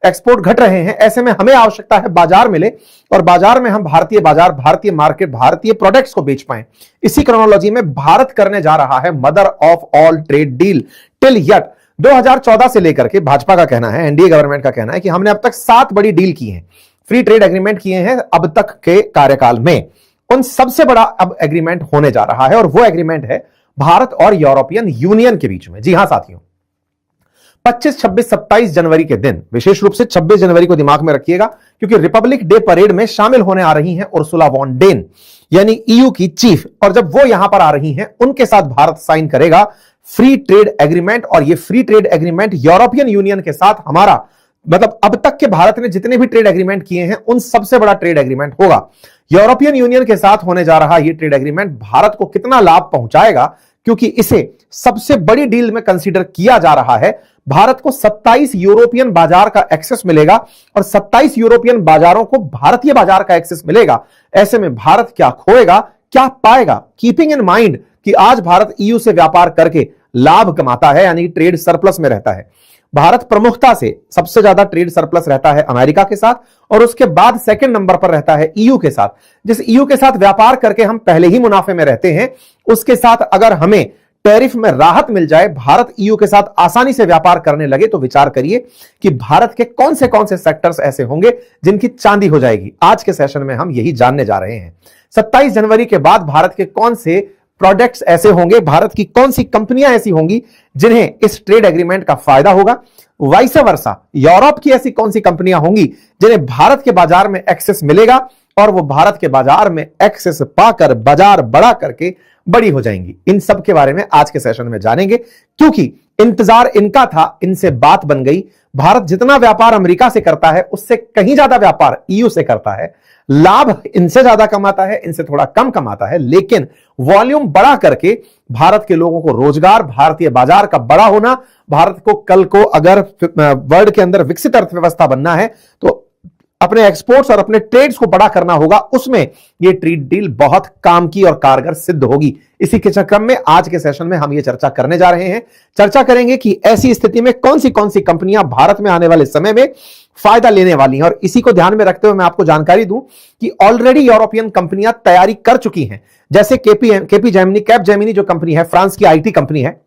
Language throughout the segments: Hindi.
एक्सपोर्ट घट रहे हैं। ऐसे में हमें आवश्यकता है बाजार मिले और बाजार में हम भारतीय बाजार, भारतीय मार्केट, भारतीय प्रोडक्ट्स को बेच पाएं। इसी क्रोनोलॉजी में भारत करने जा रहा है mother of all trade deal till yet. 2014 से लेकर के भाजपा का कहना है, एनडीए गवर्नमेंट का कहना है कि हमने अब तक 7 बड़ी डील की हैं, फ्री ट्रेड एग्रीमेंट किए हैं अब तक के कार्यकाल में। उन सबसे बड़ा अब एग्रीमेंट होने जा रहा है और वो एग्रीमेंट है भारत और यूरोपियन यूनियन के बीच में। जी हां साथियों, 25, 26, 27 जनवरी के दिन, विशेष रूप से 26 जनवरी को दिमाग में रखिएगा, क्योंकि रिपब्लिक डे परेड में शामिल होने आ रही हैं उर्सुला वॉन डेन, यानी ईयू की चीफ। और जब वो यहां पर आ रही हैं, उनके साथ भारत साइन करेगा फ्री ट्रेड एग्रीमेंट। और ये free trade agreement European union के साथ हमारा, मतलब अब तक के भारत ने जितने भी ट्रेड एग्रीमेंट किए हैं उन सबसे बड़ा ट्रेड एग्रीमेंट होगा। यूरोपियन यूनियन के साथ होने जा रहा यह ट्रेड एग्रीमेंट भारत को कितना लाभ पहुंचाएगा, क्योंकि इसे सबसे बड़ी डील में कंसीडर किया जा रहा है। भारत को 27 यूरोपियन बाजार का एक्सेस मिलेगा और 27 यूरोपियन बाजारों को भारतीय बाजार का एक्सेस मिलेगा। ऐसे में भारत क्या खोएगा, क्या पाएगा? कीपिंग इन माइंड कि आज भारत ईयू से व्यापार करके लाभ कमाता है, यानी ट्रेड सरप्लस में रहता है। भारत प्रमुखता से सबसे ज्यादा ट्रेड सरप्लस रहता है अमेरिका के साथ और उसके बाद सेकंड नंबर पर रहता है ईयू के साथ। जिस ईयू के साथ व्यापार करके हम पहले ही मुनाफे में रहते हैं, उसके साथ अगर हमें टैरिफ में राहत मिल जाए, भारत ईयू के साथ आसानी से व्यापार करने लगे, तो विचार करिए कि भारत के कौन से सेक्टर्स ऐसे होंगे जिनकी चांदी हो जाएगी। आज के सेशन में हम यही जानने जा रहे हैं। 27 जनवरी के बाद भारत के कौन से प्रोडक्ट्स ऐसे होंगे, भारत की कौन सी कंपनियां ऐसी होंगी जिन्हें इस ट्रेड एग्रीमेंट का फायदा होगा। वाइस वर्सा, यूरोप की ऐसी कौन सी कंपनियां होंगी जिन्हें भारत के बाजार में एक्सेस मिलेगा और वो भारत के बाजार में एक्सेस पाकर बाजार बड़ा करके बड़ी हो जाएंगी। इन सब के बारे में आज के सेशन में जानेंगे, क्योंकि इंतजार इनका था, इनसे बात बन गई। भारत जितना व्यापार अमेरिका से करता है उससे कहीं ज्यादा व्यापार ईयू से करता है। लाभ इनसे ज्यादा कमाता है, इनसे थोड़ा कम कमाता है, लेकिन वॉल्यूम बड़ा करके भारत के लोगों को रोजगार, भारतीय बाजार का बड़ा होना, भारत को कल को अगर वर्ल्ड के अंदर विकसित अर्थव्यवस्था बनना है तो अपने एक्सपोर्ट्स और अपने ट्रेड्स को बड़ा करना होगा। उसमें यह ट्रेड डील बहुत काम की और कारगर सिद्ध होगी। इसी के चक्कर में आज के सेशन में हम ये चर्चा करने जा रहे हैं। चर्चा करेंगे कि ऐसी स्थिति में कौन सी कंपनियां भारत में आने वाले समय में फायदा लेने वाली हैं। और इसी को ध्यान में रखते हुए मैं आपको जानकारी दूं कि ऑलरेडी यूरोपियन कंपनियां तैयारी कर चुकी हैं। जैसे कैपजेमिनी जो कंपनी है, फ्रांस की आईटी कंपनी है,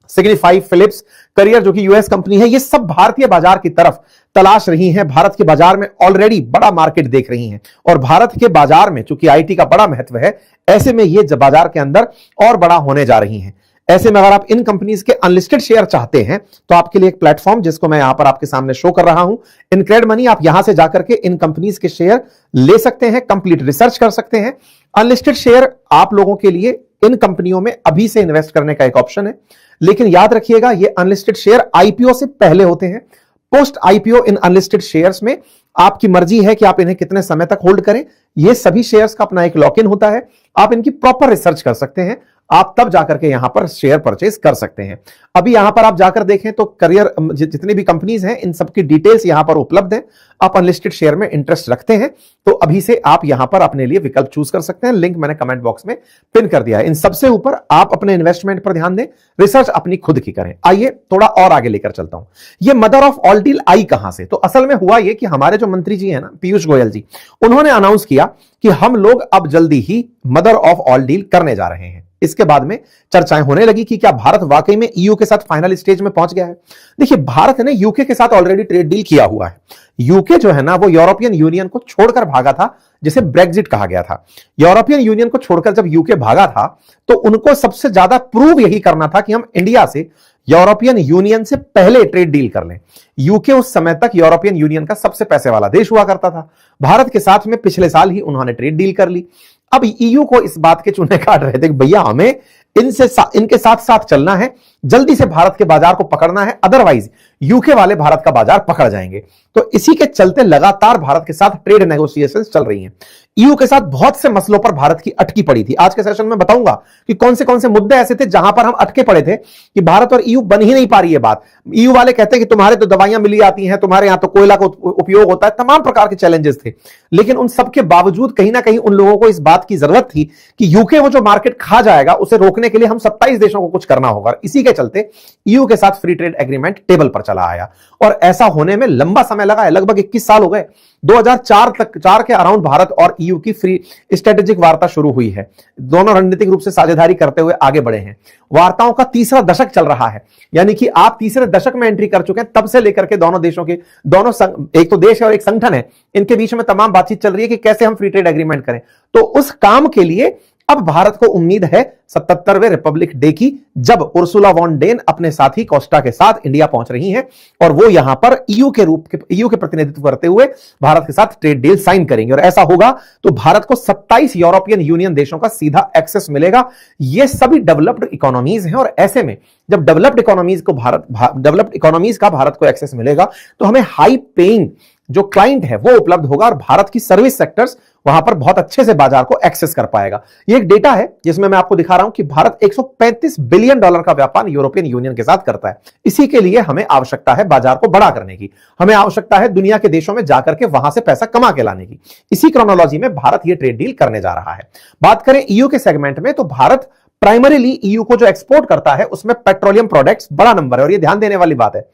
सिग्निफाई, फिलिप्स, करियर जो कि यूएस कंपनी है, ये सब भारतीय बाजार की तरफ तलाश रही हैं। भारत के बाजार में ऑलरेडी बड़ा मार्केट देख रही हैं और भारत के बाजार में चूंकि आईटी का बड़ा महत्व है, ऐसे में ये बाजार के अंदर और बड़ा होने जा रही हैं। ऐसे में अगर आप इन कंपनीज के अनलिस्टेड शेयर चाहते हैं तो आपके लिए एक प्लेटफॉर्म जिसको मैं यहां पर आपके सामने शो कर रहा हूं, इनक्रेड मनी, आप यहां से जाकर के इन कंपनीज के शेयर ले सकते हैं, कंप्लीट रिसर्च कर सकते हैं। अनलिस्टेड शेयर आप लोगों के लिए इन कंपनियों में अभी से इन्वेस्ट करने का एक ऑप्शन है, लेकिन याद रखिएगा ये अनलिस्टेड शेयर आईपीओ से पहले होते हैं। पोस्ट आईपीओ इन अनलिस्टेड शेयर्स में आपकी मर्जी है कि आप इन्हें कितने समय तक होल्ड करें। ये सभी शेयर्स का अपना एक लॉक इन होता है। आप इनकी प्रॉपर रिसर्च कर सकते हैं, आप तब जाकर के यहां पर शेयर परचेज कर सकते हैं। अभी यहां पर आप जाकर देखें तो करियर जितनी भी कंपनीज हैं इन सबकी डिटेल्स यहां पर उपलब्ध है। आप अनलिस्टेड शेयर में इंटरेस्ट रखते हैं तो अभी से आप यहां पर अपने लिए विकल्प चूज कर सकते हैं। लिंक मैंने कमेंट बॉक्स में पिन कर दिया है। इन सबसे ऊपर आप अपने इन्वेस्टमेंट पर ध्यान दें, रिसर्च अपनी खुद की करें। आइए थोड़ा और आगे लेकर चलता हूं। ये mother of all deal I कहां से? तो असल में हुआ यह कि हमारे जो मंत्री जी हैं ना, पीयूष गोयल जी, उन्होंने अनाउंस किया कि हम लोग अब जल्दी ही मदर ऑफ ऑल डील करने जा रहे हैं। इसके बाद में चर्चाएं होने लगी कि क्या भारत वाकई में ईयू के साथ फाइनल स्टेज में पहुंच गया है। देखिए, भारत ने यूके के साथ ऑलरेडी ट्रेड डील किया हुआ है। यूके जो है ना, वो यूरोपियन यूनियन को छोड़कर भागा था, जिसे ब्रेग्जिट कहा गया था। यूरोपियन यूनियन को छोड़कर जब यूके भागा था तो उनको सबसे ज्यादा प्रूव यही करना था कि हम इंडिया से यूरोपियन यूनियन से पहले ट्रेड डील कर लें। यूके उस समय तक यूरोपियन यूनियन का सबसे पैसे वाला देश हुआ करता था। भारत के साथ में पिछले साल ही उन्होंने ट्रेड डील कर ली। अब ईयू को इस बात के चूने काट रहे थे कि भैया हमें इनके साथ साथ चलना है, जल्दी से भारत के बाजार को पकड़ना है, अदरवाइज यूके वाले भारत का बाजार पकड़ जाएंगे। तो इसी के चलते लगातार भारत के साथ ट्रेड नेगोशिएशंस चल रही हैं। ईयू के साथ बहुत से मसलों पर भारत की अटकी पड़ी थी। आज के सेशन में बताऊंगा कि कौन से मुद्दे ऐसे थे जहां पर हम अटके पड़े थे कि भारत और ईयू बन ही नहीं पा रही है बात। ईयू वाले कहते हैं कि तुम्हारे तो दवाइयां मिली आती हैं, तुम्हारे यहां तो कोयला का उपयोग होता है, तमाम प्रकार के चैलेंजेस थे। लेकिन उन सबके बावजूद कहीं ना कहीं उन लोगों को इस बात की जरूरत थी कि यूके वो जो मार्केट खा जाएगा उसे रोकने के लिए हम 27 देशों को कुछ करना होगा। इसी के चलते ईयू के साथ फ्री ट्रेड एग्रीमेंट टेबल पर चला आया और ऐसा होने में लंबा समय लगा है, लगभग 21 साल हो गए। 2004 के अराउंड भारत और ईयू की फ्री स्ट्रेटेजिक वार्ता शुरू हुई है। दोनों रणनीतिक रूप से साझेदारी करते हुए आगे बढ़े हैं। वार्ताओं का तीसरा दशक चल रहा है, यानी कि आप तीसरे दशक में एंट्री कर चुके हैं। तब से लेकर के दोनों देशों के एक तो देश है और एक संगठन है, इनके बीच में तमाम बातचीत चल रही है कि कैसे हम फ्री ट्रेड एग्रीमेंट करें। तो उस काम के लिए अब भारत को उम्मीद है 77वें रिपब्लिक डे की, जब उर्सुला वॉन डेन अपने साथी कोस्टा के साथ इंडिया पहुंच रही हैं और वो यहां पर ईयू के प्रतिनिधित्व करते हुए भारत के साथ ट्रेड डील साइन करेंगे। और ऐसा होगा तो भारत को 27 यूरोपियन यूनियन देशों का सीधा एक्सेस मिलेगा। ये सभी डेवलप्ड इकोनॉमीज हैं और ऐसे में जब डेवलप्ड इकोनॉमीज का भारत को एक्सेस मिलेगा तो हमें हाई पेइंग जो क्लाइंट है वो उपलब्ध होगा और भारत की सर्विस सेक्टर्स वहां पर बहुत अच्छे से बाजार को एक्सेस कर पाएगा। ये एक डेटा है जिसमें मैं आपको दिखा रहा हूं कि भारत 135 बिलियन डॉलर का व्यापार यूरोपियन यूनियन के साथ करता है। इसी के लिए हमें आवश्यकता है बाजार को बड़ा करने की, हमें आवश्यकता है दुनिया के देशों में जाकर के वहां से पैसा कमा के लाने की। इसी क्रोनोलॉजी में भारत ये ट्रेड डील करने जा रहा है। बात करें ईयू के सेगमेंट में तो भारत प्राइमरीली ईयू को जो एक्सपोर्ट करता है उसमें पेट्रोलियम प्रोडक्ट्स बड़ा नंबर है। और ये ध्यान देने वाली बात है,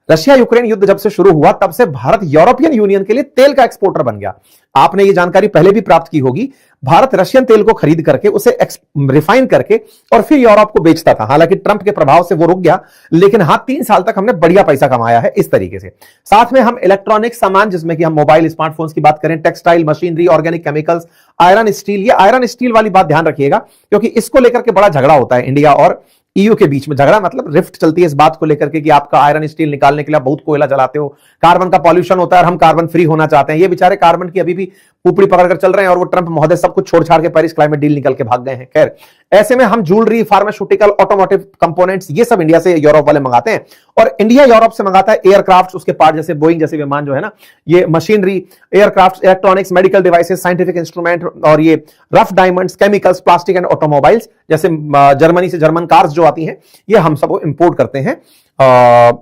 रशिया यूक्रेन युद्ध जब से शुरू हुआ तब से भारत यूरोपियन यूनियन के लिए तेल का एक्सपोर्टर बन गया। आपने ये जानकारी पहले भी प्राप्त की होगी। भारत रशियन तेल को खरीद करके उसे रिफाइन करके और फिर यूरोप को बेचता था। हालांकि ट्रंप के प्रभाव से वो रुक गया, लेकिन हाँ 3 साल तक हमने बढ़िया पैसा कमाया है इस तरीके से। साथ में हम इलेक्ट्रॉनिक सामान, जिसमें कि हम मोबाइल स्मार्टफोन्स की बात करें, textile, machinery, organic chemicals, iron steel, ये आयरन स्टील वाली बात ध्यान रखिएगा क्योंकि इसको लेकर के बड़ा झगड़ा होता है इंडिया और ईयू के बीच में। झगड़ा मतलब रिफ्ट चलती है इस बात को लेकर के कि आपका आयरन स्टील निकालने के लिए बहुत कोयला जलाते हो, कार्बन का पॉल्यूशन होता है और हम कार्बन फ्री होना चाहते हैं। ये बेचारे कार्बन की अभी भी पुपड़ी पकड़कर चल रहे हैं और वो ट्रंप महोदय सब कुछ छोड़ छाड़ के पेरिस क्लाइमेट डील निकल के भाग गए हैं। खैर, ऐसे में हम ज्वेलरी, फार्मास्यूटिकल, ऑटोमोटिव कंपोनेंट्स ये सब इंडिया से यूरोप वाले मंगाते हैं और इंडिया यूरोप से मंगाता है एयरक्राफ्ट, उसके पार्ट जैसे बोइंग जैसे विमान जो है ना, ये machinery, aircraft, electronics, medical devices, scientific instrument और ये rough diamonds, chemicals, plastic and automobiles जैसे जर्मनी से जर्मन कार्स जो आती हैं ये हम सब इंपोर्ट करते हैं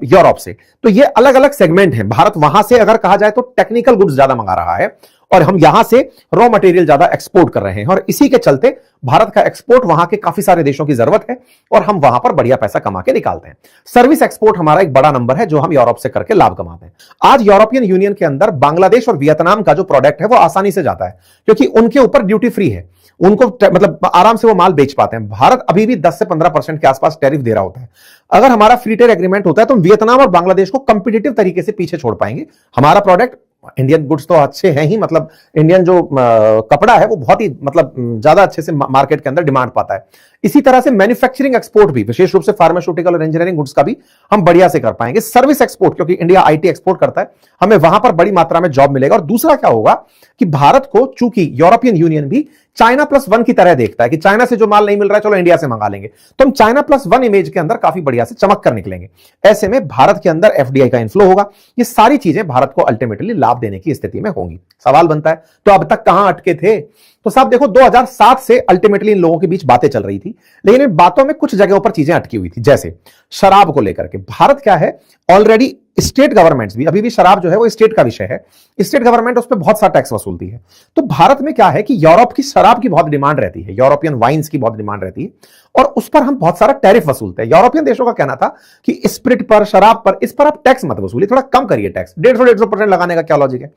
यूरोप से। तो ये अलग अलग सेगमेंट हैं। भारत वहां से अगर कहा जाए तो टेक्निकल गुड्स ज्यादा मंगा रहा है और हम यहां से रॉ मटेरियल ज्यादा एक्सपोर्ट कर रहे हैं और इसी के चलते भारत का एक्सपोर्ट वहां के काफी सारे देशों की जरूरत है और हम वहां पर बढ़िया पैसा कमा के निकालते हैं। सर्विस एक्सपोर्ट हमारा एक बड़ा नंबर है जो हम यूरोप से करके लाभ कमाते हैं। आज यूरोपियन यूनियन के अंदर बांग्लादेश और वियतनाम का जो प्रोडक्ट है वो आसानी से जाता है क्योंकि उनके ऊपर ड्यूटी फ्री है, उनको मतलब आराम से वो माल बेच पाते हैं। भारत अभी भी 10 से 15% के आसपास टैरिफ दे रहा होता है। अगर हमारा फ्री ट्रेड एग्रीमेंट होता है तो वियतनाम और बांग्लादेश को कंपिटिटिव तरीके से पीछे छोड़ पाएंगे। हमारा प्रोडक्ट, इंडियन गुड्स तो अच्छे हैं ही, मतलब इंडियन जो कपड़ा है वो बहुत ही मतलब ज्यादा अच्छे से मार्केट के अंदर डिमांड पाता है। इसी तरह से मैन्युफैक्चरिंग एक्सपोर्ट भी, विशेष रूप से फार्मास्यूटिकल और इंजीनियरिंग गुड्स का भी हम बढ़िया से कर पाएंगे। सर्विस एक्सपोर्ट, क्योंकि इंडिया आईटी एक्सपोर्ट करता है, हमें वहां पर बड़ी मात्रा में जॉब मिलेगा। और दूसरा क्या होगा कि भारत को, चूंकि यूरोपियन यूनियन भी चाइना +1 की तरह देखता है कि चाइना से जो माल नहीं मिल रहा है चलो इंडिया से मंगा लेंगे, तो हम चाइना +1 इमेज के अंदर काफी बढ़िया से चमक कर निकलेंगे। ऐसे में भारत के अंदर एफडीआई का इनफ्लो होगा। ये सारी चीजें भारत को अल्टीमेटली लाभ देने की स्थिति में होंगी। सवाल बनता है तो अब तक कहां अटके थे? तो साहब देखो, 2007 से अल्टीमेटली इन लोगों के बीच बातें चल रही थी, लेकिन इन बातों में कुछ जगहों पर चीजें अटकी हुई थी। जैसे शराब को लेकर के भारत क्या है, ऑलरेडी स्टेट गवर्नमेंट्स भी, अभी भी शराब जो है वो स्टेट का विषय है, स्टेट गवर्नमेंट उस पर बहुत सा टैक्स वसूलती है। तो भारत में क्या है कि यूरोप की शराब की बहुत डिमांड रहती है, यूरोपियन वाइन्स की बहुत डिमांड रहती है और उस पर हम बहुत सारा टैरिफ वसूलते हैं। यूरोपियन देशों का कहना था कि स्प्रिट पर, शराब पर, इस पर आप टैक्स मत वसूलिए, थोड़ा कम करिए टैक्स, 150% लगाने का क्या लॉजिक है।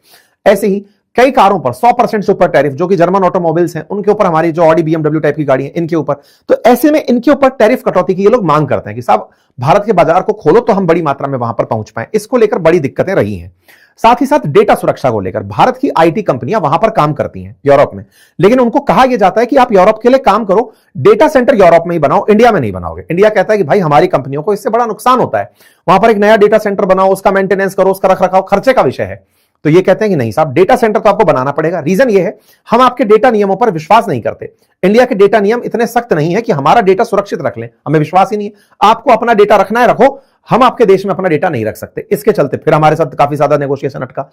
ऐसे ही कई कारों पर 100% से ऊपर टैरिफ, जो कि जर्मन ऑटोमोबाइल्स हैं उनके ऊपर, हमारी जो ऑडी बीएमडब्ल्यू टाइप की गाड़ी है इनके ऊपर। तो ऐसे में इनके ऊपर टैरिफ कटौती की ये लोग मांग करते हैं कि साहब भारत के बाजार को खोलो तो हम बड़ी मात्रा में वहां पर पहुंच पाए। इसको लेकर बड़ी दिक्कतें रही हैं। साथ ही साथ डेटा सुरक्षा को लेकर भारत की आईटी कंपनियां वहां पर काम करती हैं यूरोप में, लेकिन उनको कहा यह जाता है कि आप यूरोप के लिए काम करो, डेटा सेंटर यूरोप में ही बनाओ, इंडिया में नहीं बनाओगे। इंडिया कहता है कि भाई हमारी कंपनियों को इससे बड़ा नुकसान होता है, वहां पर एक नया डेटा सेंटर बनाओ, उसका मेंटेनेंस करो, उसका रखरखाव खर्चे का विषय है। तो ये कहते हैं कि नहीं साहब, डेटा सेंटर तो आपको बनाना पड़ेगा। रीजन ये है, हम आपके डेटा नियमों पर विश्वास नहीं करते। इंडिया के डेटा नियम इतने सख्त नहीं है कि हमारा डेटा सुरक्षित रख लें, हमें विश्वास ही नहीं है। आपको अपना डेटा रखना है रखो, हम आपके देश में अपना डेटा नहीं रख सकते। इसके चलते फिर हमारे साथ काफी ज्यादा नेगोशिएशन अटका।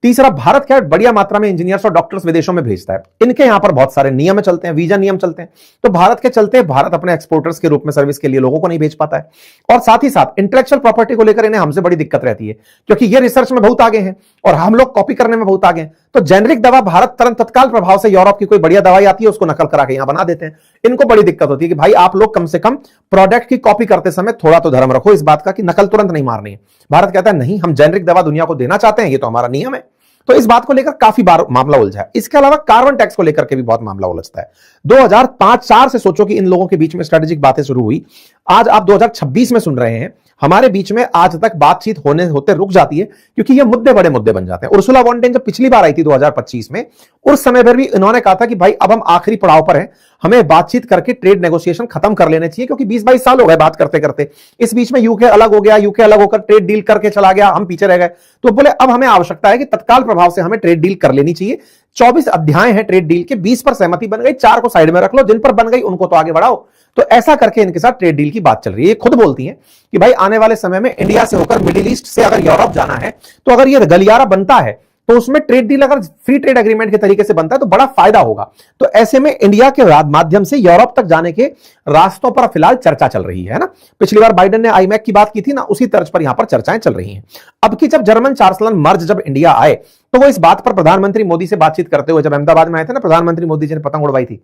तीसरा, भारत क्या है, बढ़िया मात्रा में इंजीनियर्स और डॉक्टर्स विदेशों में भेजता है। इनके यहां पर बहुत सारे नियम चलते हैं, वीजा नियम चलते हैं, तो भारत के चलते भारत अपने एक्सपोर्टर्स के रूप में सर्विस के लिए लोगों को नहीं भेज पाता है। और साथ ही साथ इंटेलेक्चुअल प्रॉपर्टी को लेकर इन्हें हमसे बड़ी दिक्कत रहती है, क्योंकि ये रिसर्च में बहुत आगे हैं और हम लोग कॉपी करने में बहुत आगे हैं। तो जेनरिक दवा भारत तुरंत तत्काल प्रभाव से यूरोप की कोई बढ़िया दवाई आती है उसको नकल करा के यहां बना देते हैं। इनको बड़ी दिक्कत होती है कि भाई आप लोग कम से कम प्रोडक्ट की कॉपी करते समय थोड़ा तो धर्म रखो इस बात का कि नकल तुरंत नहीं मारनी है। भारत कहता है नहीं, हम जेनरिक दवा दुनिया को देना चाहते हैं, ये तो हमारा नियम है। तो इस बात को लेकर काफी बार मामला उलझा है। इसके अलावा कार्बन टैक्स को लेकर के भी बहुत मामला उलझता है। 2005-4 से सोचो कि इन लोगों के बीच में स्ट्रेटेजिक बातें शुरू हुई, आज आप 2026 में सुन रहे हैं, हमारे बीच में आज तक बातचीत होते रुक जाती है क्योंकि ये मुद्दे बड़े मुद्दे बन जाते हैं। उर्सुला वॉन डेन जब पिछली बार आई थी 2025 में, उस समय पर भी इन्होंने कहा था कि भाई अब हम आखिरी पड़ाव पर हैं, हमें बातचीत करके ट्रेड नेगोशिएशन खत्म कर लेने चाहिए, क्योंकि 20-22 साल हो गए बात करते करते। इस बीच में यूके अलग हो गया, यूके अलग होकर ट्रेड डील करके चला गया, हम पीछे रह गए। तो बोले अब हमें आवश्यकता है कि तत्काल प्रभाव से हमें ट्रेड डील कर लेनी चाहिए। 24 अध्याय हैं ट्रेड डील के, 20 पर सहमति बन गई, 4 को साइड में रख लो, जिन पर बन गई उनको तो आगे बढ़ाओ। तो ऐसा करके इनके साथ ट्रेड डील की बात चल रही है। ये खुद बोलती हैं कि भाई आने वाले समय में इंडिया से होकर मिडिल ईस्ट से अगर यूरोप जाना है, तो अगर ये गलियारा बनता है तो उसमें ट्रेड डील अगर फ्री ट्रेड एग्रीमेंट के तरीके से बनता है तो बड़ा फायदा होगा। तो ऐसे में इंडिया के माध्यम से यूरोप तक जाने के रास्तों पर फिलहाल चर्चा चल रही है ना। पिछली बार बाइडेन ने आईमैक की बात की थी ना, उसी तर्ज पर यहां पर चर्चाएं चल रही हैं। अब की जब जर्मन चांसलर मर्ज जब इंडिया आए तो वो इस बात पर प्रधानमंत्री मोदी से बातचीत करते हुए, जब अहमदाबाद में आए थे ना, प्रधानमंत्री मोदी जी ने पतंग उड़वाई थी,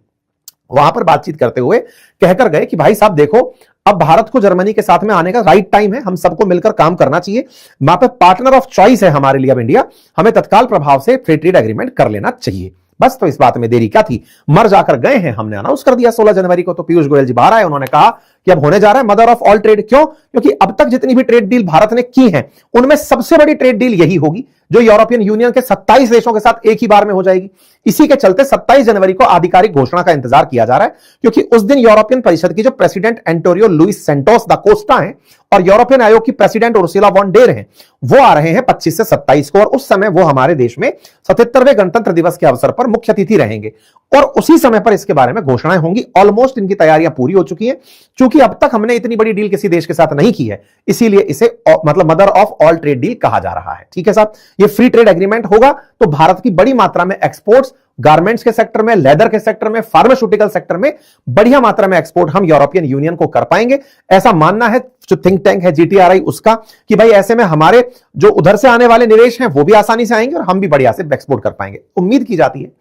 वहां पर बातचीत करते हुए कहकर गए कि भाई साहब देखो, अब भारत को जर्मनी के साथ में आने का राइट टाइम है, हम सबको मिलकर काम करना चाहिए, वहां पे पार्टनर ऑफ चॉइस है हमारे लिए अब इंडिया, हमें तत्काल प्रभाव से फ्री ट्रेड एग्रीमेंट कर लेना चाहिए। बस, तो इस बात में देरी क्या थी, मर जाकर गए हैं, हमने अनाउंस कर दिया 16 जनवरी को। तो पीयूष गोयल जी बाहर आए, उन्होंने कहा कि अब होने जा रहा है मदर ऑफ ऑल ट्रेड। क्यों? क्योंकि अब तक जितनी भी ट्रेड डील भारत ने की है उनमें सबसे बड़ी ट्रेड डील यही होगी जो यूरोपियन यूनियन के 27 देशों के साथ एक ही बार में हो जाएगी। इसी के चलते 27 जनवरी को आधिकारिक घोषणा का इंतजार किया जा रहा है, क्योंकि उस दिन यूरोपियन परिषद की जो प्रेसिडेंट एंटोनियो लुइस सेंटोस दा कोस्टा हैं और यूरोपियन आयोग की प्रेसिडेंट उर्सुला वॉन डेर हैं, वो आ रहे हैं 25 से 27 को, और उस समय वो हमारे देश में 77वें गणतंत्र दिवस के अवसर पर मुख्य अतिथि रहेंगे और उसी समय पर इसके बारे में घोषणाएं होंगी। ऑलमोस्ट इनकी तैयारियां पूरी हो चुकी हैं। चूंकि अब तक हमने इतनी बड़ी डील किसी देश के साथ नहीं की है, इसीलिए इसे मतलब mother of all trade deal कहा जा रहा है। ठीक है साहब, ये फ्री ट्रेड एग्रीमेंट होगा तो भारत की बड़ी मात्रा में एक्सपोर्ट्स, गारमेंट्स के सेक्टर में, लेदर के सेक्टर में, फार्मास्यूटिकल सेक्टर में बढ़िया मात्रा में एक्सपोर्ट हम यूरोपियन यूनियन को कर पाएंगे। ऐसा मानना है जो थिंक टैंक है जीटीआरआई उसका, कि भाई ऐसे में हमारे जो उधर से आने वाले निवेश हैं वो भी आसानी से आएंगे और हम भी बढ़िया से एक्सपोर्ट कर पाएंगे। उम्मीद की जाती है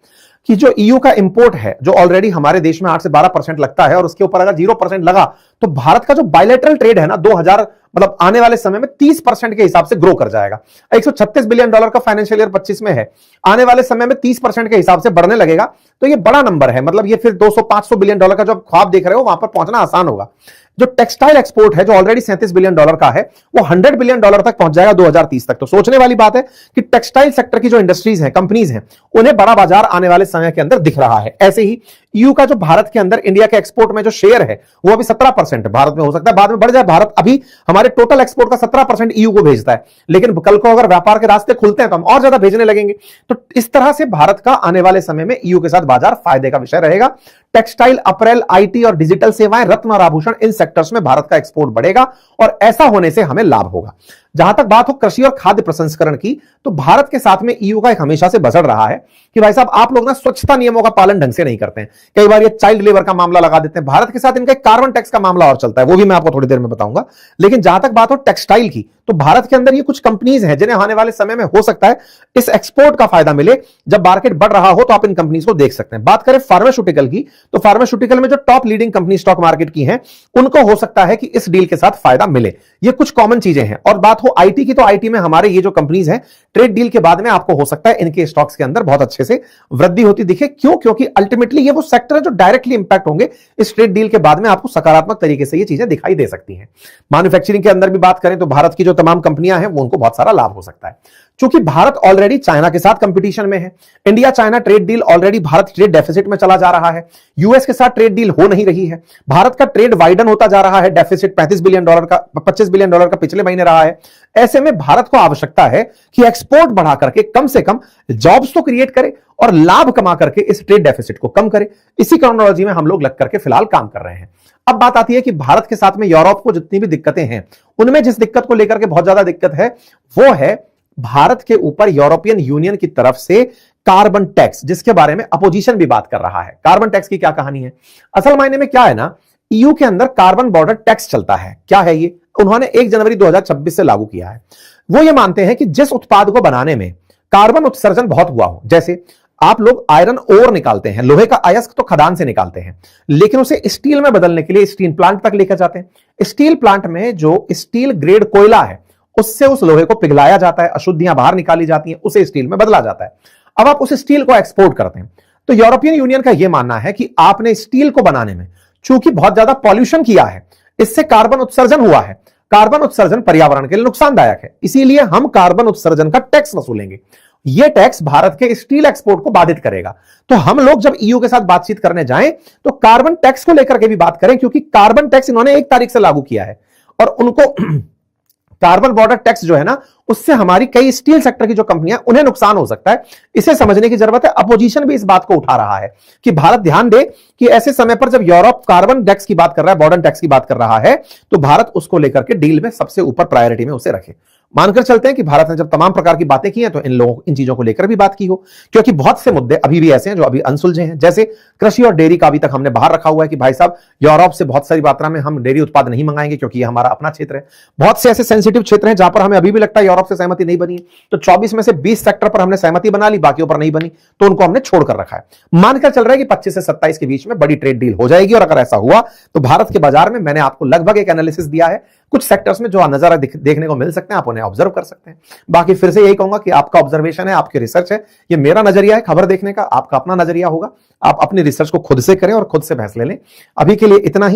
कि जो ईयू का इंपोर्ट है, जो ऑलरेडी हमारे देश में 8 से 12% लगता है, और उसके ऊपर अगर 0% लगा तो भारत का जो बायलैटरल ट्रेड है ना 2000 मतलब आने वाले समय में 30% के हिसाब से ग्रो कर जाएगा। $136 बिलियन का फाइनेंशियल ईयर 25 में है, आने वाले समय में 30% के हिसाब से बढ़ने लगेगा। तो ये बड़ा नंबर है, मतलब ये फिर 200-500 बिलियन डॉलर का जो ख्वाब देख रहे हो वहां पर पहुंचना आसान होगा। जो टेक्सटाइल एक्सपोर्ट है जो ऑलरेडी $37 बिलियन का है, वो $100 बिलियन तक पहुंच जाएगा 2030 तक। तो सोचने वाली बात है कि टेक्सटाइल सेक्टर की जो इंडस्ट्रीज हैं, कंपनीज हैं, उन्हें बड़ा बाजार आने वाले समय के अंदर दिख रहा है। ऐसे ही ईयू का जो भारत के अंदर इंडिया के एक्सपोर्ट में जो शेयर है वो अभी 17% भारत में हो सकता है, बाद में बढ़ जाए। भारत अभी हमारे टोटल एक्सपोर्ट का 17% ईयू को भेजता है, लेकिन कल को अगर व्यापार के रास्ते खुलते हैं तो हम और ज्यादा भेजने लगेंगे। तो इस तरह से भारत का आने वाले समय में ईयू के साथ बाजार फायदे का विषय रहेगा। टेक्सटाइल, अपरेल, आईटी और डिजिटल सेवाएं, रत्न और आभूषण, इन सेक्टर्स में भारत का एक्सपोर्ट बढ़ेगा और ऐसा होने से हमें लाभ होगा। जहां तक बात हो कृषि और खाद्य प्रसंस्करण की, तो भारत के साथ में ईयू का एक हमेशा से बजट रहा है कि भाई साहब आप लोग ना स्वच्छता नियमों का पालन ढंग से नहीं करते हैं। कई बार ये चाइल्ड लेबर का मामला लगा देते हैं। भारत के साथ इनका कार्बन टैक्स का मामला और चलता है, वो भी मैं आपको थोड़ी देर में बताऊंगा। लेकिन जहां तक बात हो टेक्सटाइल की, तो भारत के अंदर ये कुछ कंपनीज हैं जिन्हें आने वाले समय में हो सकता है इस एक्सपोर्ट का फायदा मिले। जब मार्केट बढ़ रहा हो तो आप इन कंपनीज को देख सकते हैं। बात करें फार्मास्यूटिकल की, तो फार्मास्यूटिकल में जो top leading company stock market की हैं, उनको हो सकता है कि इस डील के साथ फायदा मिले। ये कुछ कॉमन चीजें हैं। और बात हो आईटी की, तो आईटी में हमारे ये जो कंपनीज हैं, ट्रेड डील के बाद में आपको हो सकता है इनके स्टॉक्स के अंदर बहुत अच्छे से वृद्धि होती दिखे। क्यों? क्योंकि अल्टीमेटली ये वो सेक्टर है जो डायरेक्टली इंपैक्ट होंगे इस ट्रेड डील के बाद में। आपको सकारात्मक तरीके से ये चीजें दिखाई दे सकती हैं। मैन्युफैक्चरिंग के अंदर भी बात करें तो भारत की जो तमाम कंपनियां हैं उनको बहुत सारा लाभ हो सकता है। चूंकि भारत ऑलरेडी चाइना के साथ कंपटीशन में है, India China trade deal already Bharat trade deficit में चला जा रहा है, यूएस के साथ ट्रेड डील हो नहीं रही है, भारत का ट्रेड वाइडन होता जा रहा है, डेफिसिट $25 बिलियन का पिछले महीने रहा है। ऐसे में भारत को आवश्यकता है कि एक्सपोर्ट बढ़ा करके कम से कम जॉब्स तो क्रिएट करे और लाभ कमा करके इस ट्रेड डेफिसिट को कम करे। इसी क्रोनोलॉजी में हम लोग लग करके फिलहाल काम कर रहे हैं। अब बात आती है कि भारत के साथ में यूरोप को जितनी भी दिक्कतें हैं, उनमें जिस दिक्कत को लेकर के बहुत ज्यादा दिक्कत है वो है भारत के ऊपर यूरोपियन यूनियन की तरफ से कार्बन टैक्स, जिसके बारे में अपोजिशन भी बात कर रहा है। कार्बन टैक्स की क्या कहानी है? असल मायने में क्या है ना, ईयू के अंदर कार्बन बॉर्डर टैक्स चलता है। क्या है ये? उन्होंने 1 जनवरी 2026 से लागू किया है। वो ये मानते हैं कि जिस उत्पाद को बनाने में कार्बन उत्सर्जन बहुत हुआ हो, जैसे आप लोग आयरन ओर निकालते हैं, लोहे का अयस्क तो खदान से निकालते हैं, लेकिन उसे स्टील में बदलने के लिए स्टील प्लांट तक लेकर जाते हैं। स्टील प्लांट में जो स्टील ग्रेड कोयला है, उससे उस लोहे को पिघलाया जाता है, अशुद्धियां बाहर निकाली जाती हैं, उसे स्टील में बदला जाता है। अब आप उस स्टील को एक्सपोर्ट करते हैं। तो यूरोपियन यूनियन का यह मानना है कि आपने स्टील को बनाने में चूंकि बहुत ज्यादा पॉल्यूशन किया है, इससे कार्बन उत्सर्जन हुआ है, कार्बन उत्सर्जन पर्यावरण के लिए नुकसानदायक है, इसीलिए हम कार्बन उत्सर्जन का टैक्स वसूलेंगे। यह टैक्स भारत के स्टील एक्सपोर्ट को बाधित करेगा। तो हम लोग जब ईयू के साथ बातचीत करने जाएं तो कार्बन टैक्स को लेकर के भी बात करें, क्योंकि कार्बन टैक्स इन्होंने 1 तारीख से लागू किया है और उनको कार्बन बॉर्डर टैक्स जो है ना, उससे हमारी कई स्टील सेक्टर की जो कंपनियां, उन्हें नुकसान हो सकता है। इसे समझने की जरूरत है। अपोजिशन भी इस बात को उठा रहा है कि भारत ध्यान दे कि ऐसे समय पर जब यूरोप कार्बन टैक्स की बात कर रहा है, बॉर्डर टैक्स की बात कर रहा है, तो भारत उसको लेकर के डील में सबसे ऊपर प्रायोरिटी में उसे रखे। मानकर चलते हैं कि भारत ने जब तमाम प्रकार की बातें की हैं तो इन चीजों को लेकर भी बात की हो, क्योंकि बहुत से मुद्दे अभी भी ऐसे हैं जो अभी अनसुलझे हैं। जैसे कृषि और डेयरी का अभी तक हमने बाहर रखा हुआ है कि भाई साहब, यूरोप से बहुत सारी मात्रा में हम डेयरी उत्पाद नहीं मंगाएंगे क्योंकि ये हमारा अपना क्षेत्र है। बहुत से ऐसे सेंसिटिव क्षेत्र हैं जहां पर हमें अभी भी लगता है यूरोप से सहमति नहीं बनी है, तो 24 में से 20 सेक्टर पर हमने सहमति बना ली, बाकियों पर नहीं बनी, तो उनको हमने छोड़कर रखा है। मानकर चल रहा है कि 25 से 27 के बीच में बड़ी ट्रेड डील हो जाएगी, और अगर ऐसा हुआ तो भारत के बाजार में, मैंने आपको लगभग एक एनालिसिस दिया है, कुछ सेक्टर्स में जो नजारा देखने को मिल सकते हैं, आप उन्हें ऑब्जर्व कर सकते हैं। बाकी फिर से यही कहूंगा कि आपका ऑब्जर्वेशन है, आपकी रिसर्च है, ये मेरा नजरिया है खबर देखने का, आपका अपना नजरिया होगा। आप अपनी रिसर्च को खुद से करें और खुद से फैसले लें। अभी के लिए इतना ही।